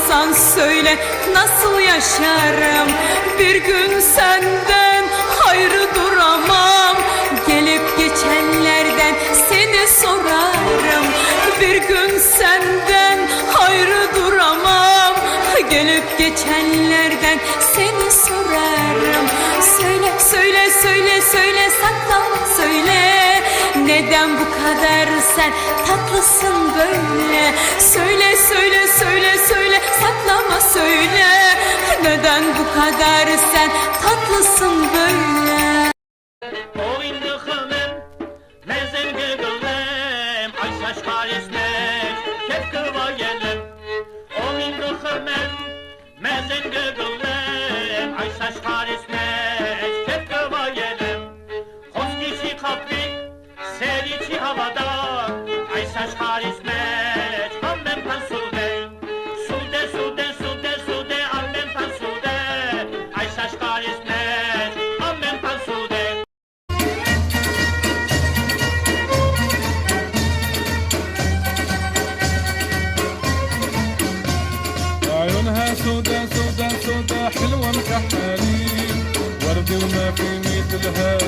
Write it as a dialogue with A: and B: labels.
A: sorarsan söyle nasıl yaşarım? Bir gün senden ayrı duramam. Gelip geçenlerden seni sorarım. Bir gün senden ayrı duramam. Gelip geçenlerden seni sorarım. Söyle, söyle, söyle, söyle, saklama söyle. Neden bu kadar sen tatlısın böyle? Söyle, söyle, söyle, söyle, saklama söyle. Neden bu kadar sen tatlısın böyle?
B: عيونها سودا سودا سودا حلوة مكحلين وردي وما في مثلها